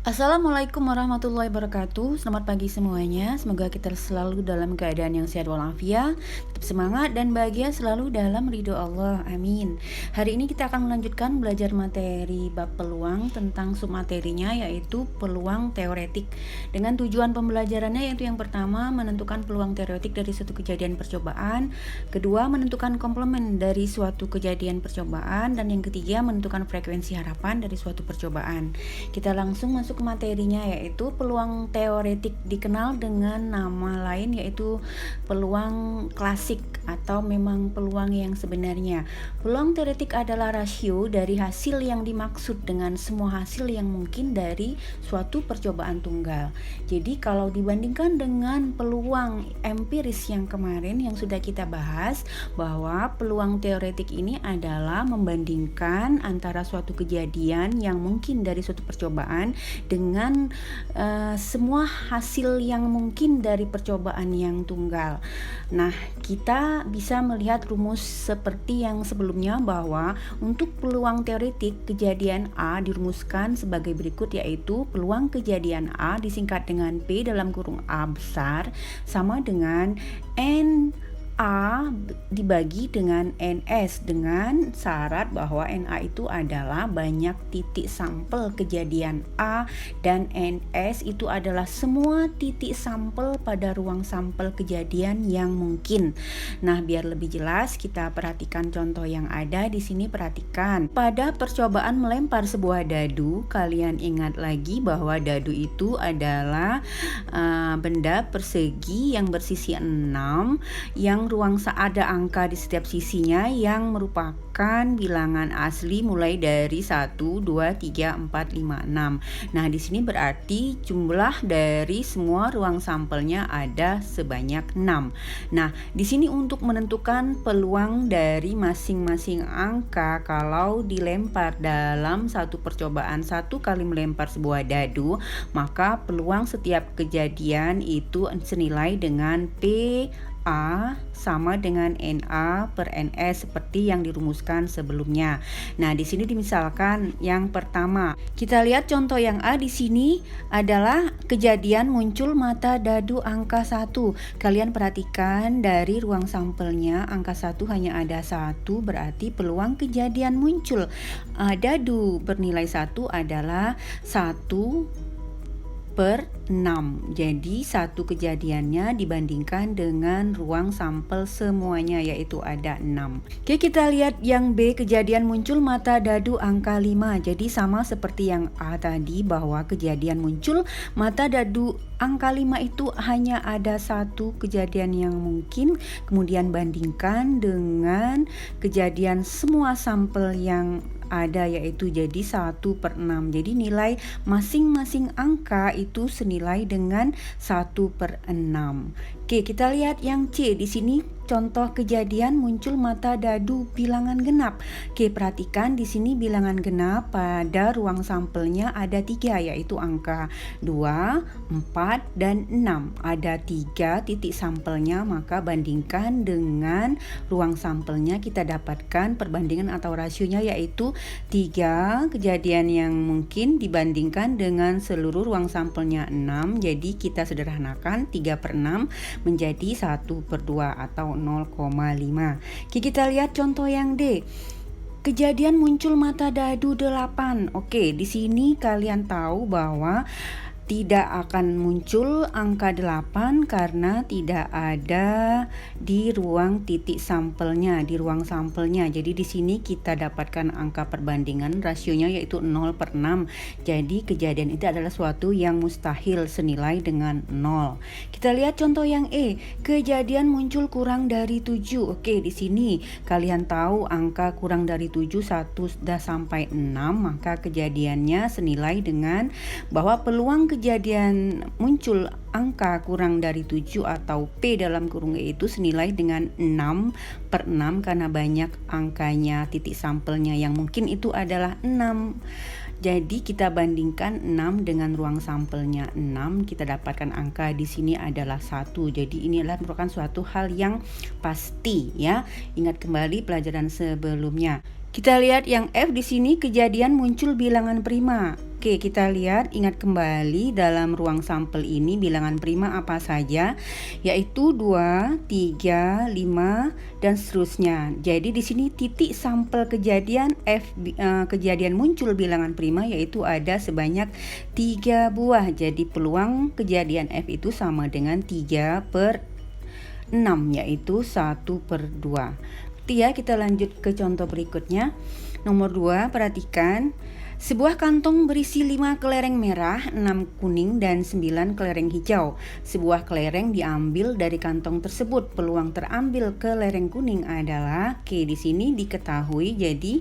Assalamualaikum warahmatullahi wabarakatuh. Selamat pagi semuanya. Semoga kita selalu dalam keadaan yang sehat walafiat, tetap semangat dan bahagia selalu dalam ridho Allah. Amin. Hari ini kita akan melanjutkan belajar materi bab peluang tentang submaterinya, yaitu peluang teoretik. Dengan tujuan pembelajarannya yaitu yang pertama, menentukan peluang teoretik dari suatu kejadian percobaan. Kedua, menentukan komplement dari suatu kejadian percobaan. Dan yang ketiga, menentukan frekuensi harapan dari suatu percobaan. Kita langsung masuk ke materinya, yaitu peluang teoretik dikenal dengan nama lain yaitu peluang klasik atau memang peluang yang sebenarnya. Peluang teoretik adalah rasio dari hasil yang dimaksud dengan semua hasil yang mungkin dari suatu percobaan tunggal. Jadi kalau dibandingkan dengan peluang empiris yang kemarin yang sudah kita bahas, bahwa peluang teoretik ini adalah membandingkan antara suatu kejadian yang mungkin dari suatu percobaan dengan semua hasil yang mungkin dari percobaan yang tunggal. Nah, kita bisa melihat rumus seperti yang sebelumnya, bahwa untuk peluang teoretik kejadian A dirumuskan sebagai berikut, yaitu peluang kejadian A disingkat dengan P dalam kurung A besar sama dengan N A dibagi dengan NS, dengan syarat bahwa NA itu adalah banyak titik sampel kejadian A dan NS itu adalah semua titik sampel pada ruang sampel kejadian yang mungkin. Nah, biar lebih jelas kita perhatikan contoh yang ada di sini. Perhatikan pada percobaan melempar sebuah dadu, kalian ingat lagi bahwa dadu itu adalah benda persegi yang bersisi 6 yang ruang ada angka di setiap sisinya yang merupakan bilangan asli mulai dari 1, 2, 3, 4, 5, 6. Nah, di sini berarti jumlah dari semua ruang sampelnya ada sebanyak 6. Nah, di sini untuk menentukan peluang dari masing-masing angka kalau dilempar dalam satu percobaan, satu kali melempar sebuah dadu, maka peluang setiap kejadian itu senilai dengan P A sama dengan NA per NS seperti yang dirumuskan sebelumnya. Nah, di sini dimisalkan yang pertama. Kita lihat contoh yang A di sini adalah kejadian muncul mata dadu angka 1. Kalian perhatikan dari ruang sampelnya angka 1 hanya ada 1, berarti peluang kejadian muncul dadu bernilai 1 adalah 1 per 6. Jadi satu kejadiannya dibandingkan dengan ruang sampel semuanya, yaitu ada 6. Oke, kita lihat yang B, kejadian muncul mata dadu angka 5. Jadi sama seperti yang A tadi, bahwa kejadian muncul mata dadu angka 5 itu hanya ada satu kejadian yang mungkin. Kemudian bandingkan dengan kejadian semua sampel yang ada, yaitu jadi 1 per 6. Jadi nilai masing-masing angka itu senilai dengan 1 per 6. Oke, kita lihat yang C di sini, contoh kejadian muncul mata dadu bilangan genap. Oke, perhatikan di sini bilangan genap pada ruang sampelnya ada 3, yaitu angka 2, 4, dan 6. Ada 3 titik sampelnya, maka bandingkan dengan ruang sampelnya, kita dapatkan perbandingan atau rasionya yaitu 3 kejadian yang mungkin dibandingkan dengan seluruh ruang sampelnya 6. Jadi kita sederhanakan 3 per 6 menjadi 1 per 2 atau 0,5. Kita lihat contoh yang D. Kejadian muncul mata dadu 8. Oke, di sini kalian tahu bahwa tidak akan muncul angka 8 karena tidak ada di ruang titik sampelnya, di ruang sampelnya. Jadi di sini kita dapatkan angka perbandingan rasionya yaitu 0 per 6. Jadi kejadian itu adalah suatu yang mustahil senilai dengan 0. Kita lihat contoh yang E, kejadian muncul kurang dari 7. Oke, di sini kalian tahu angka kurang dari 7 1 sudah sampai 6, maka kejadiannya senilai dengan bahwa peluang kejadian muncul angka kurang dari 7 atau P dalam kurung E itu senilai dengan 6 per 6 karena banyak angkanya, titik sampelnya yang mungkin itu adalah 6. Jadi kita bandingkan 6 dengan ruang sampelnya 6, kita dapatkan angka di sini adalah 1. Jadi ini adalah merupakan suatu hal yang pasti ya. Ingat kembali pelajaran sebelumnya. Kita lihat yang F di sini, kejadian muncul bilangan prima. Oke, kita lihat, ingat kembali dalam ruang sampel ini bilangan prima apa saja, yaitu 2, 3, 5 dan seterusnya. Jadi di sini titik sampel kejadian kejadian muncul bilangan prima yaitu ada sebanyak 3 buah. Jadi peluang kejadian F itu sama dengan 3/6, yaitu 1/2. Ya, kita lanjut ke contoh berikutnya. Nomor 2, perhatikan. Sebuah kantong berisi 5 kelereng merah, 6 kuning, dan 9 kelereng hijau. Sebuah kelereng diambil dari kantong tersebut. Peluang terambil kelereng kuning adalah, di sini diketahui, jadi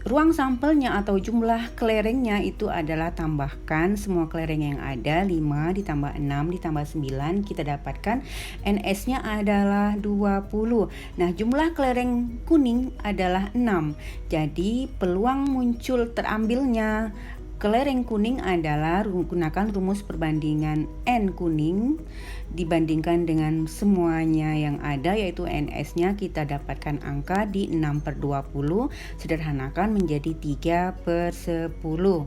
ruang sampelnya atau jumlah kelerengnya itu adalah tambahkan semua kelereng yang ada, 5 ditambah 6 ditambah 9, kita dapatkan NS-nya adalah 20. Nah, jumlah kelereng kuning adalah 6. Jadi peluang muncul terambilnya kelereng kuning adalah gunakan rumus perbandingan N kuning dibandingkan dengan semuanya yang ada, yaitu NS-nya kita dapatkan angka di 6/20, sederhanakan menjadi 3/10.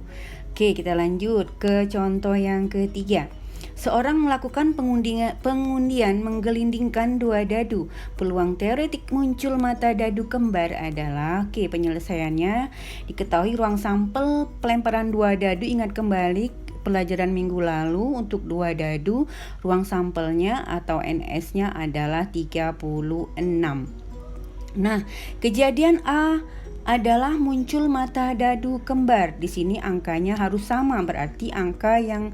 Oke, kita lanjut ke contoh yang ketiga. Seorang melakukan pengundian menggelindingkan 2 dadu. Peluang teoretik muncul mata dadu kembar adalah, penyelesaiannya diketahui ruang sampel pelemparan 2 dadu, ingat kembali pelajaran minggu lalu untuk 2 dadu, ruang sampelnya atau NS-nya adalah 36. Nah, kejadian A adalah muncul mata dadu kembar. Di sini angkanya harus sama, berarti angka yang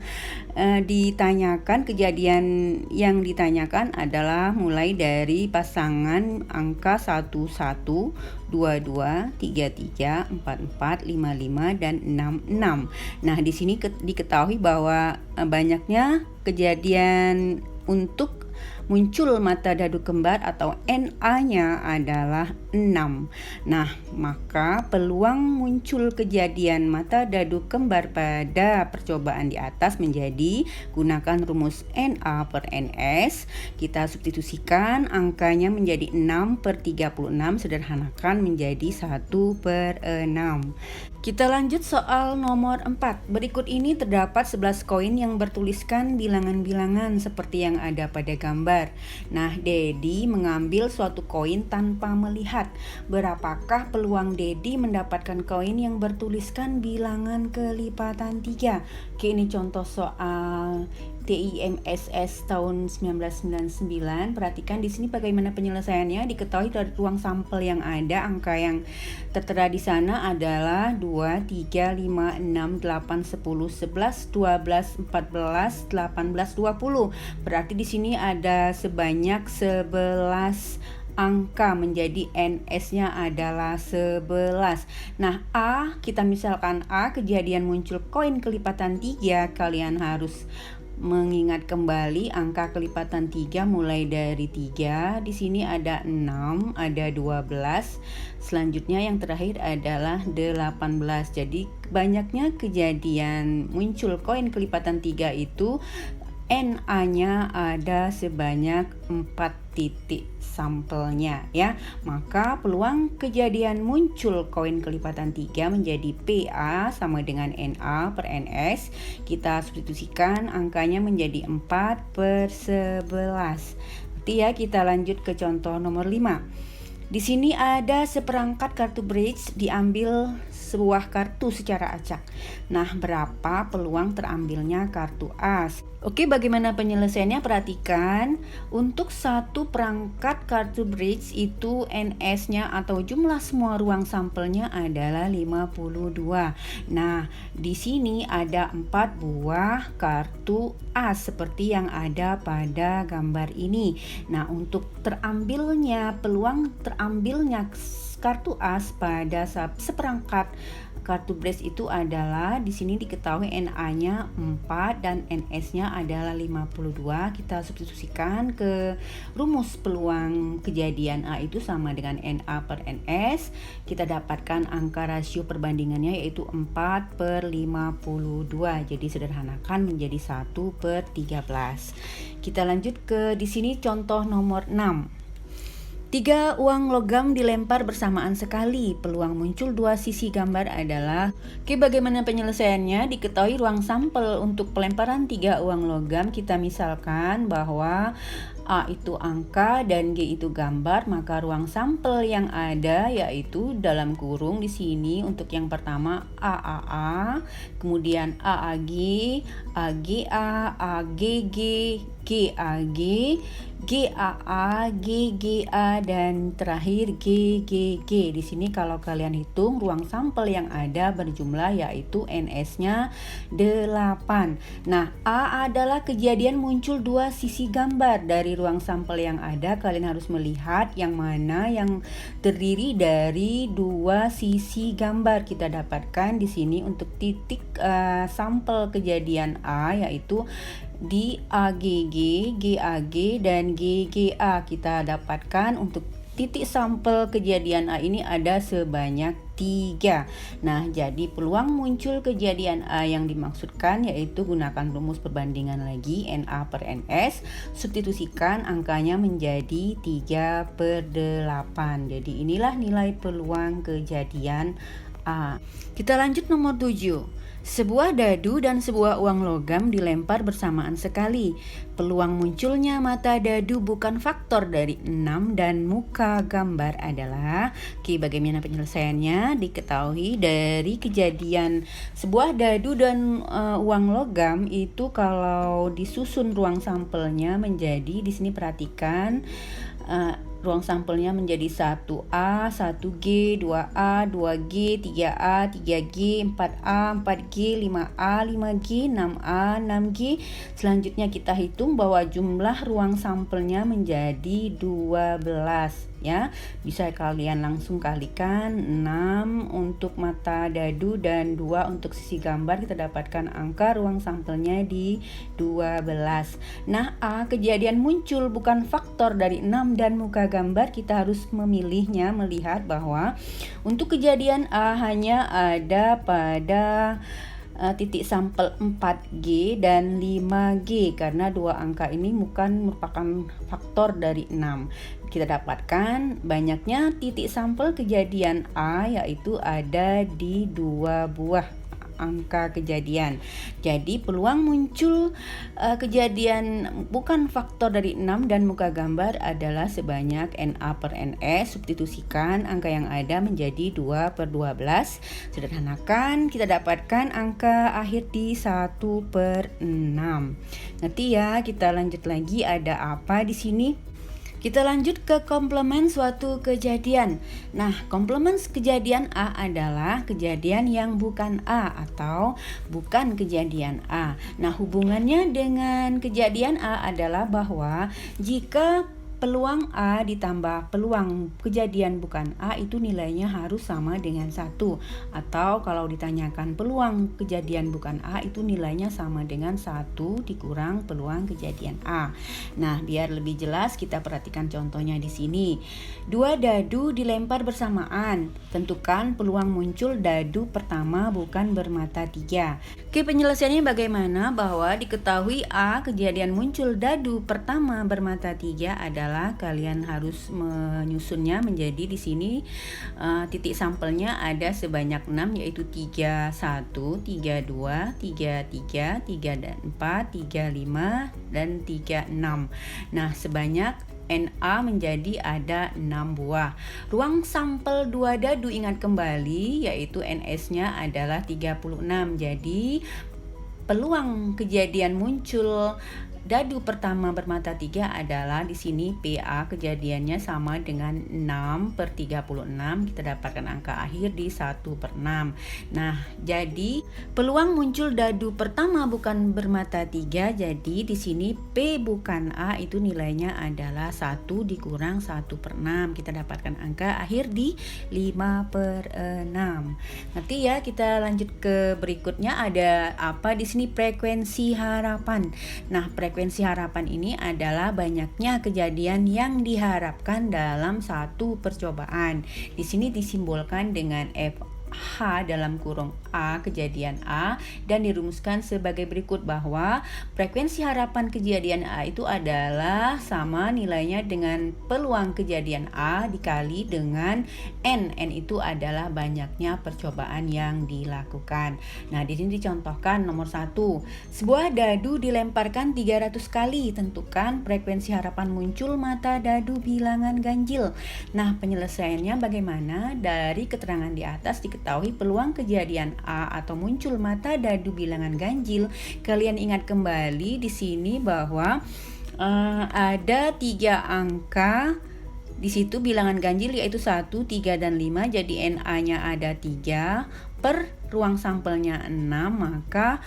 ditanyakan, kejadian yang ditanyakan adalah mulai dari pasangan angka 11, 22, 33, 44, 55 dan 66. Nah, di sini diketahui bahwa banyaknya kejadian untuk muncul mata dadu kembar atau NA-nya adalah 6. Nah, maka peluang muncul kejadian mata dadu kembar pada percobaan di atas menjadi gunakan rumus NA/NS. Kita substitusikan angkanya menjadi 6/36, sederhanakan menjadi 1/6. Kita lanjut soal nomor 4. Berikut ini terdapat 11 koin yang bertuliskan bilangan-bilangan seperti yang ada pada gambar. Nah, Dedi mengambil suatu koin tanpa melihat. Berapakah peluang Dedi mendapatkan koin yang bertuliskan bilangan kelipatan 3? Ini contoh soal TIMSS tahun 1999. Perhatikan di sini bagaimana penyelesaiannya. Diketahui dari ruang sampel yang ada, angka yang tertera di sana adalah 2, 3, 5, 6, 8, 10, 11, 12, 14, 18, 20. Berarti di sini ada sebanyak 11 angka, menjadi NS-nya adalah 11. Nah, kita misalkan kejadian muncul koin kelipatan 3, kalian harus mengingat kembali angka kelipatan 3 mulai dari 3. Di sini ada 6, ada 12. Selanjutnya yang terakhir adalah 18. Jadi banyaknya kejadian muncul koin kelipatan 3 itu NA-nya ada sebanyak 4 titik sampelnya, ya. Maka peluang kejadian muncul koin kelipatan 3 menjadi PA sama dengan NA/NS. Kita substitusikan angkanya menjadi 4/11. Kita lanjut ke contoh nomor 5. Di sini ada seperangkat kartu bridge, diambil sebuah kartu secara acak. Nah, berapa peluang terambilnya kartu as? Bagaimana penyelesaiannya? Perhatikan, untuk satu perangkat kartu bridge itu NS-nya atau jumlah semua ruang sampelnya adalah 52. Nah, di sini ada 4 buah kartu as seperti yang ada pada gambar ini. Nah, untuk peluang terambilnya kartu as pada seperangkat kartu bridge itu adalah, di sini diketahui NA-nya 4 dan NS-nya adalah 52. Kita substitusikan ke rumus peluang kejadian A itu sama dengan NA/NS. Kita dapatkan angka rasio perbandingannya yaitu 4/52. Jadi sederhanakan menjadi 1/13. Kita lanjut ke di sini contoh nomor 6. Tiga uang logam dilempar bersamaan sekali. Peluang muncul dua sisi gambar adalah, oke, bagaimana penyelesaiannya? Diketahui ruang sampel untuk pelemparan tiga uang logam. Kita misalkan bahwa A itu angka dan G itu gambar, maka ruang sampel yang ada yaitu dalam kurung di sini untuk yang pertama AAA, kemudian AAG, AGA, AGG, GAG, GAA, GGA, dan terakhir GGG. Di sini kalau kalian hitung ruang sampel yang ada berjumlah yaitu NS-nya 8. Nah, A adalah kejadian muncul dua sisi gambar dari ruang sampel yang ada. Kalian harus melihat yang mana yang terdiri dari dua sisi gambar. Kita dapatkan di sini untuk titik sampel kejadian A yaitu di AGG, GAG, dan GGA. Kita dapatkan untuk titik sampel kejadian A ini ada sebanyak 3. Nah, jadi peluang muncul kejadian A yang dimaksudkan yaitu gunakan rumus perbandingan lagi, NA per NS, substitusikan angkanya menjadi 3/8. Jadi inilah nilai peluang kejadian A. Kita lanjut nomor 7. Sebuah dadu dan sebuah uang logam dilempar bersamaan sekali. Peluang munculnya mata dadu bukan faktor dari 6 dan muka gambar adalah, oke, bagaimana penyelesaiannya? Diketahui dari kejadian sebuah dadu dan uang logam itu kalau disusun ruang sampelnya menjadi, di sini perhatikan, ruang sampelnya menjadi 1A, 1G, 2A, 2G, 3A, 3G, 4A, 4G, 5A, 5G, 6A, 6G. Selanjutnya kita hitung bahwa jumlah ruang sampelnya menjadi 12 ya. Bisa kalian langsung kalikan 6 untuk mata dadu dan 2 untuk sisi gambar. Kita dapatkan angka ruang sampelnya di 12. Nah, A kejadian muncul bukan faktor dari 6 dan muka gambar. Kita harus memilihnya, melihat bahwa untuk kejadian A hanya ada pada titik sampel 4G dan 5G karena dua angka ini bukan merupakan faktor dari 6. Kita dapatkan banyaknya titik sampel kejadian A yaitu ada di 2 buah angka kejadian. Jadi peluang muncul kejadian bukan faktor dari 6 dan muka gambar adalah sebanyak NA per NS. Substitusikan angka yang ada menjadi 2/12. Sederhanakan, kita dapatkan angka akhir di 1/6. Nanti ya, kita lanjut lagi ada apa di sini? Kita lanjut ke komplement suatu kejadian. Nah, komplement kejadian A adalah kejadian yang bukan A atau bukan kejadian A. Nah, hubungannya dengan kejadian A adalah bahwa jika peluang A ditambah peluang kejadian bukan A itu nilainya harus sama dengan 1. Atau kalau ditanyakan peluang kejadian bukan A itu nilainya sama dengan 1 dikurang peluang kejadian A. Nah, biar lebih jelas kita perhatikan contohnya di sini. 2 dadu dilempar bersamaan. Tentukan peluang muncul dadu pertama bukan bermata 3. Oke, penyelesaiannya bagaimana? Bahwa diketahui A kejadian muncul dadu pertama bermata 3 adalah kalian harus menyusunnya menjadi di sini titik sampelnya ada sebanyak 6 yaitu 31, 32, 33, 34, 35 dan 36. Nah, sebanyak NA menjadi ada 6 buah. Ruang sampel 2 dadu ingat kembali yaitu NS-nya adalah 36. Jadi peluang kejadian muncul dadu pertama bermata 3 adalah di sini PA kejadiannya sama dengan 6/36. Kita dapatkan angka akhir di 1/6. Nah, jadi peluang muncul dadu pertama bukan bermata 3. Jadi di sini P bukan A itu nilainya adalah 1 dikurang 1/6. Kita dapatkan angka akhir di 5/6. Nanti ya kita lanjut ke berikutnya ada apa di sini frekuensi harapan. Nah, frekuensi harapan ini adalah banyaknya kejadian yang diharapkan dalam satu percobaan. Di sini disimbolkan dengan F H dalam kurung A kejadian A, dan dirumuskan sebagai berikut bahwa frekuensi harapan kejadian A itu adalah sama nilainya dengan peluang kejadian A dikali dengan N. N itu adalah banyaknya percobaan yang dilakukan. Nah, di sini dicontohkan nomor 1. Sebuah dadu dilemparkan 300 kali. Tentukan frekuensi harapan muncul mata dadu bilangan ganjil. Nah, penyelesaiannya bagaimana? Dari keterangan di atas diketahui peluang kejadian A atau muncul mata dadu bilangan ganjil. Kalian ingat kembali di sini bahwa ada 3 angka di situ bilangan ganjil, yaitu 1, 3, dan 5. Jadi NA-nya ada 3 per ruang sampelnya 6, maka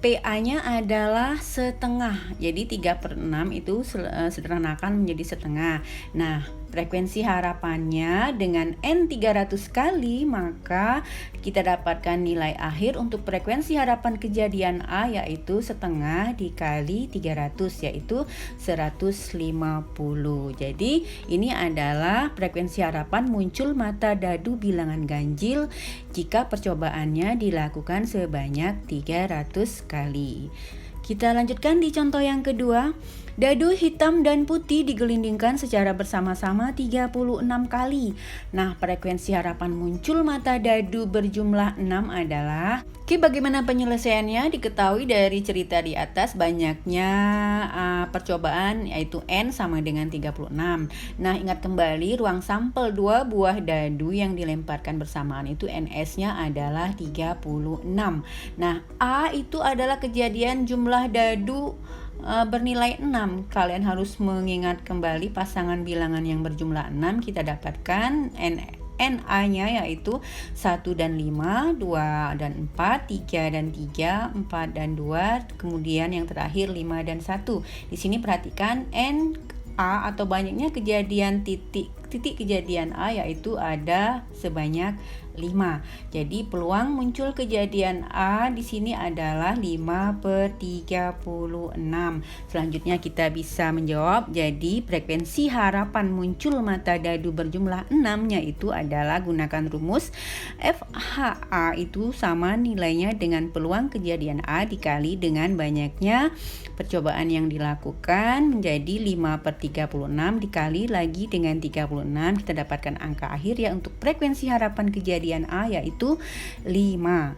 PA-nya adalah setengah. Jadi 3/6 itu sederhanakan menjadi setengah. Nah, frekuensi harapannya dengan N 300 kali, maka kita dapatkan nilai akhir untuk frekuensi harapan kejadian A yaitu setengah dikali 300, yaitu 150. Jadi ini adalah frekuensi harapan muncul mata dadu bilangan ganjil jika percobaannya dilakukan sebanyak 300 kali. Kita lanjutkan di contoh yang kedua. Dadu hitam dan putih digelindingkan secara bersama-sama 36 kali. Nah, frekuensi harapan muncul mata dadu berjumlah 6 adalah... Oke, bagaimana penyelesaiannya? Diketahui dari cerita di atas banyaknya percobaan yaitu N sama dengan 36. Nah, ingat kembali ruang sampel 2 buah dadu yang dilemparkan bersamaan itu NS-nya adalah 36. Nah, A itu adalah kejadian jumlah dadu bernilai 6. Kalian harus mengingat kembali pasangan bilangan yang berjumlah 6. Kita dapatkan NA-nya yaitu 1 dan 5, 2 dan 4, 3 dan 3, 4 dan 2, kemudian yang terakhir 5 dan 1. Di sini perhatikan NA atau banyaknya kejadian titik kejadian A yaitu ada sebanyak 5. Jadi peluang muncul kejadian A di sini adalah 5/36. Selanjutnya kita bisa menjawab. Jadi frekuensi harapan muncul mata dadu berjumlah 6 yaitu adalah gunakan rumus FHA itu sama nilainya dengan peluang kejadian A dikali dengan banyaknya percobaan yang dilakukan menjadi 5/36 dikali lagi dengan 36. Kita dapatkan angka akhir ya untuk frekuensi harapan kejadian A yaitu 5.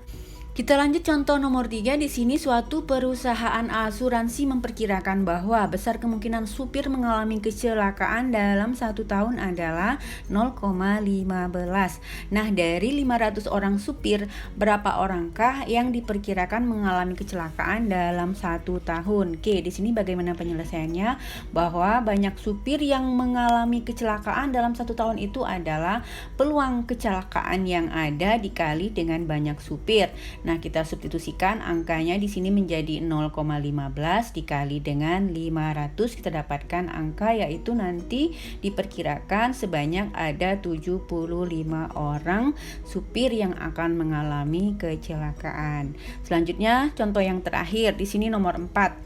Kita lanjut contoh nomor 3. Di sini suatu perusahaan asuransi memperkirakan bahwa besar kemungkinan supir mengalami kecelakaan dalam 1 tahun adalah 0,15. Nah, dari 500 orang supir, berapa orangkah yang diperkirakan mengalami kecelakaan dalam 1 tahun? Oke, di sini bagaimana penyelesaiannya? Bahwa banyak supir yang mengalami kecelakaan dalam 1 tahun itu adalah peluang kecelakaan yang ada dikali dengan banyak supir. Nah, kita substitusikan angkanya di sini menjadi 0,15 dikali dengan 500. Kita dapatkan angka yaitu nanti diperkirakan sebanyak ada 75 orang supir yang akan mengalami kecelakaan. Selanjutnya contoh yang terakhir di sini nomor 4.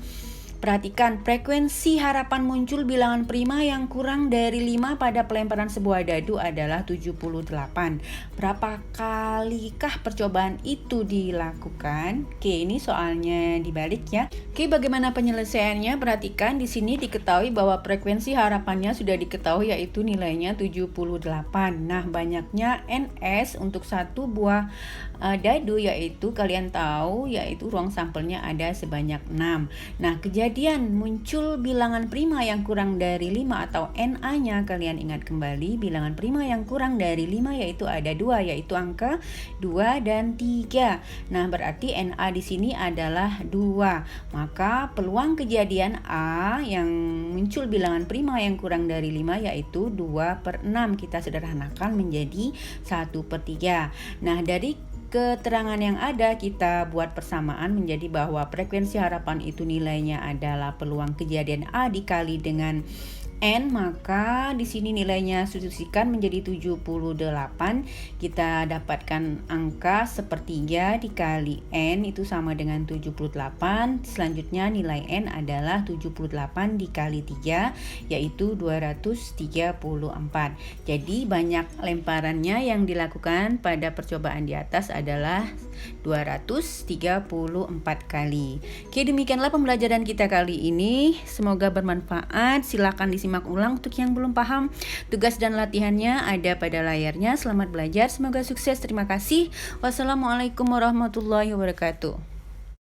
Perhatikan frekuensi harapan muncul bilangan prima yang kurang dari 5 pada pelemparan sebuah dadu adalah 78. Berapa kalikah percobaan itu dilakukan? Oke, ini soalnya dibalik ya. Oke, bagaimana penyelesaiannya? Perhatikan di sini diketahui bahwa frekuensi harapannya sudah diketahui yaitu nilainya 78. Nah, banyaknya NS untuk satu buah dadu yaitu kalian tahu yaitu ruang sampelnya ada sebanyak 6. Nah, kejadian muncul bilangan prima yang kurang dari 5 atau NA-nya kalian ingat kembali bilangan prima yang kurang dari 5 yaitu ada 2 yaitu angka 2 dan 3. Nah, berarti NA di sini adalah 2. Maka peluang kejadian A yang muncul bilangan prima yang kurang dari 5 yaitu 2/6. Kita sederhanakan menjadi 1/3. Nah, dari keterangan yang ada kita buat persamaan menjadi bahwa frekuensi harapan itu nilainya adalah peluang kejadian A dikali dengan N, maka di sini nilainya substitusikan menjadi 78. Kita dapatkan angka sepertiga dikali N itu sama dengan 78. Selanjutnya nilai N adalah 78 dikali 3, yaitu 234. Jadi banyak lemparannya yang dilakukan pada percobaan di atas adalah 234 kali. Oke, demikianlah pembelajaran kita kali ini. Semoga bermanfaat. Silakan disimak ulang untuk yang belum paham. Tugas dan latihannya ada pada layarnya. Selamat belajar, semoga sukses. Terima kasih. Wassalamualaikum warahmatullahi wabarakatuh.